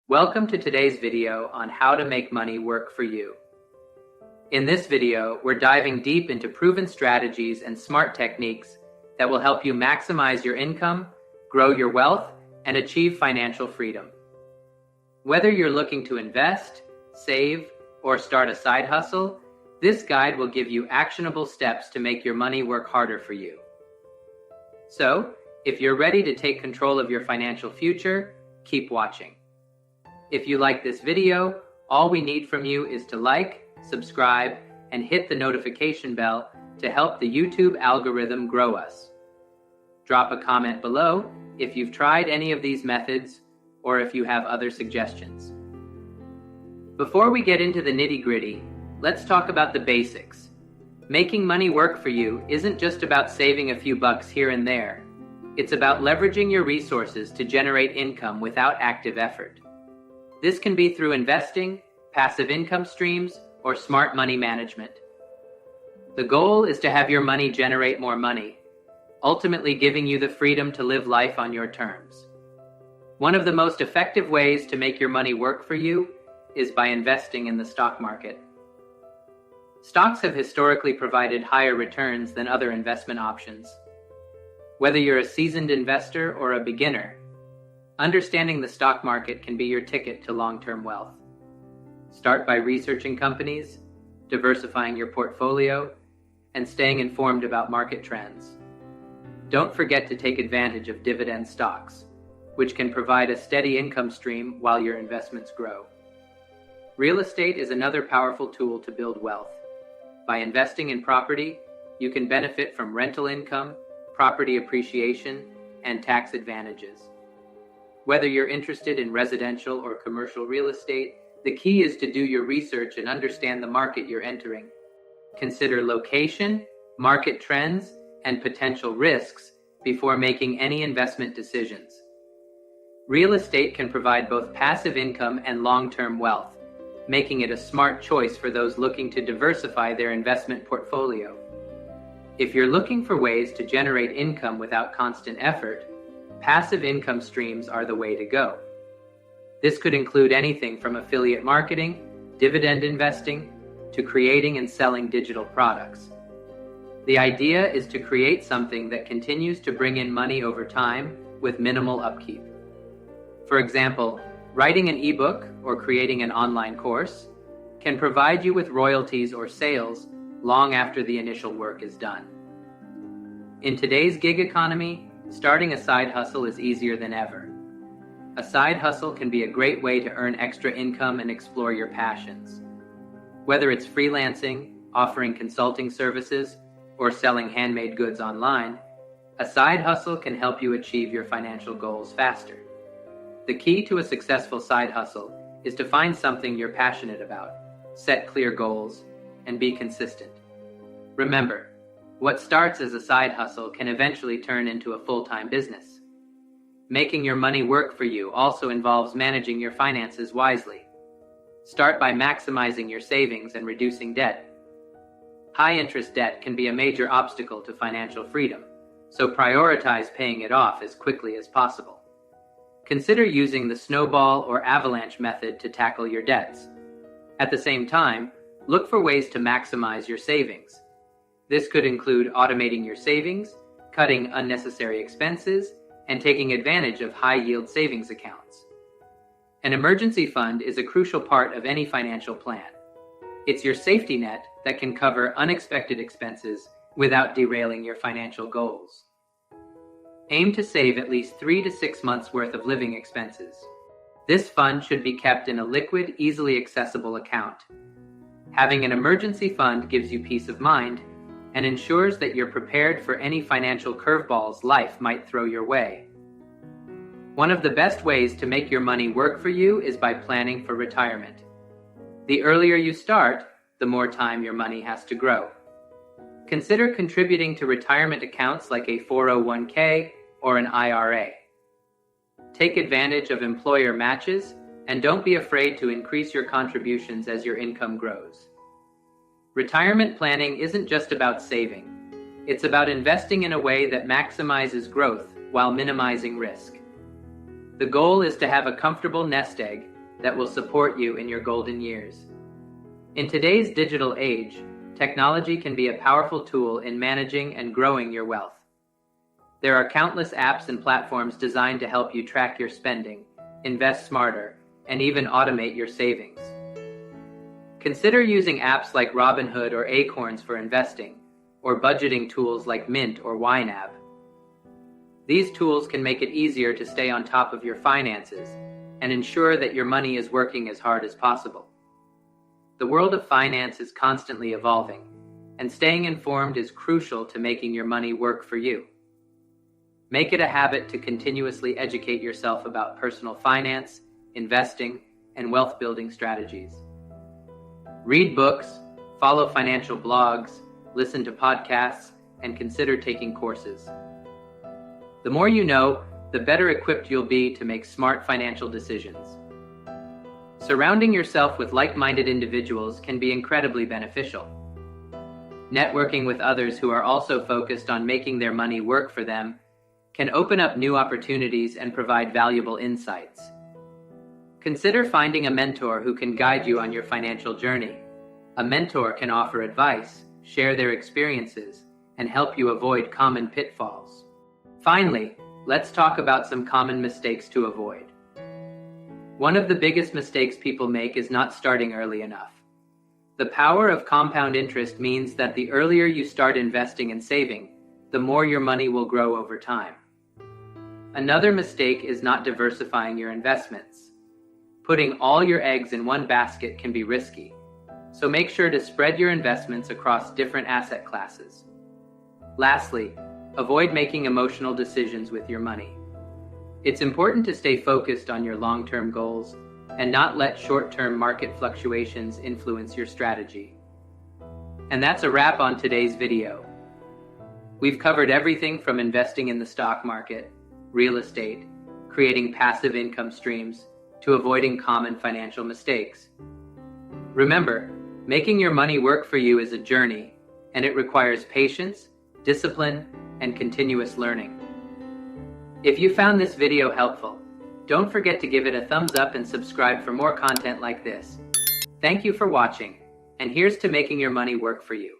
Welcome to today's video on how to make money work for you. In this video, we're diving deep into proven strategies and smart techniques that will help you maximize your income, grow your wealth, and achieve financial freedom. Whether you're looking to invest, save, or start a side hustle, this guide will give you actionable steps to make your money work harder for you. So, if you're ready to take control of your financial future, keep watching. If you like this video, all we need from you is to like, subscribe, and hit the notification bell to help the YouTube algorithm grow us. Drop a comment below if you've tried any of these methods or if you have other suggestions. Before we get into the nitty-gritty, let's talk about the basics. Making money work for you isn't just about saving a few bucks here and there. It's about leveraging your resources to generate income without active effort. This can be through investing, passive income streams, or smart money management. The goal is to have your money generate more money, ultimately giving you the freedom to live life on your terms. One of the most effective ways to make your money work for you is by investing in the stock market. Stocks have historically provided higher returns than other investment options. Whether you're a seasoned investor or a beginner, understanding the stock market can be your ticket to long-term wealth. Start by researching companies, diversifying your portfolio, and staying informed about market trends. Don't forget to take advantage of dividend stocks, which can provide a steady income stream while your investments grow. Real estate is another powerful tool to build wealth. By investing in property, you can benefit from rental income, property appreciation, and tax advantages. Whether you're interested in residential or commercial real estate, the key is to do your research and understand the market you're entering. Consider location, market trends, and potential risks before making any investment decisions. Real estate can provide both passive income and long-term wealth, making it a smart choice for those looking to diversify their investment portfolio. If you're looking for ways to generate income without constant effort, passive income streams are the way to go. This could include anything from affiliate marketing, dividend investing, to creating and selling digital products. The idea is to create something that continues to bring in money over time with minimal upkeep. For example, writing an ebook or creating an online course can provide you with royalties or sales long after the initial work is done. In today's gig economy, starting a side hustle is easier than ever. A side hustle can be a great way to earn extra income and explore your passions. Whether it's freelancing, offering consulting services, or selling handmade goods online, a side hustle can help you achieve your financial goals faster. The key to a successful side hustle is to find something you're passionate about, set clear goals, and be consistent. Remember, what starts as a side hustle can eventually turn into a full-time business. Making your money work for you also involves managing your finances wisely. Start by maximizing your savings and reducing debt. High-interest debt can be a major obstacle to financial freedom, so prioritize paying it off as quickly as possible. Consider using the snowball or avalanche method to tackle your debts. At the same time, look for ways to maximize your savings. This could include automating your savings, cutting unnecessary expenses, and taking advantage of high-yield savings accounts. An emergency fund is a crucial part of any financial plan. It's your safety net that can cover unexpected expenses without derailing your financial goals. Aim to save at least 3 to 6 months' worth of living expenses. This fund should be kept in a liquid, easily accessible account. Having an emergency fund gives you peace of mind and ensures that you're prepared for any financial curveballs life might throw your way. One of the best ways to make your money work for you is by planning for retirement. The earlier you start, the more time your money has to grow. Consider contributing to retirement accounts like a 401k or an IRA. Take advantage of employer matches and don't be afraid to increase your contributions as your income grows. Retirement planning isn't just about saving. It's about investing in a way that maximizes growth while minimizing risk. The goal is to have a comfortable nest egg that will support you in your golden years. In today's digital age, technology can be a powerful tool in managing and growing your wealth. There are countless apps and platforms designed to help you track your spending, invest smarter, and even automate your savings. Consider using apps like Robinhood or Acorns for investing, or budgeting tools like Mint or YNAB. These tools can make it easier to stay on top of your finances and ensure that your money is working as hard as possible. The world of finance is constantly evolving, and staying informed is crucial to making your money work for you. Make it a habit to continuously educate yourself about personal finance, investing, and wealth-building strategies. Read books, follow financial blogs, listen to podcasts, and consider taking courses. The more you know, the better equipped you'll be to make smart financial decisions. Surrounding yourself with like-minded individuals can be incredibly beneficial. Networking with others who are also focused on making their money work for them can open up new opportunities and provide valuable insights. Consider finding a mentor who can guide you on your financial journey. A mentor can offer advice, share their experiences, and help you avoid common pitfalls. Finally, let's talk about some common mistakes to avoid. One of the biggest mistakes people make is not starting early enough. The power of compound interest means that the earlier you start investing and saving, the more your money will grow over time. Another mistake is not diversifying your investments. Putting all your eggs in one basket can be risky, so make sure to spread your investments across different asset classes. Lastly, avoid making emotional decisions with your money. It's important to stay focused on your long-term goals and not let short-term market fluctuations influence your strategy. And that's a wrap on today's video. We've covered everything from investing in the stock market, real estate, creating passive income streams, to avoiding common financial mistakes. Remember, making your money work for you is a journey, and it requires patience, discipline, and continuous learning. If you found this video helpful, don't forget to give it a thumbs up and subscribe for more content like this. Thank you for watching, and here's to making your money work for you.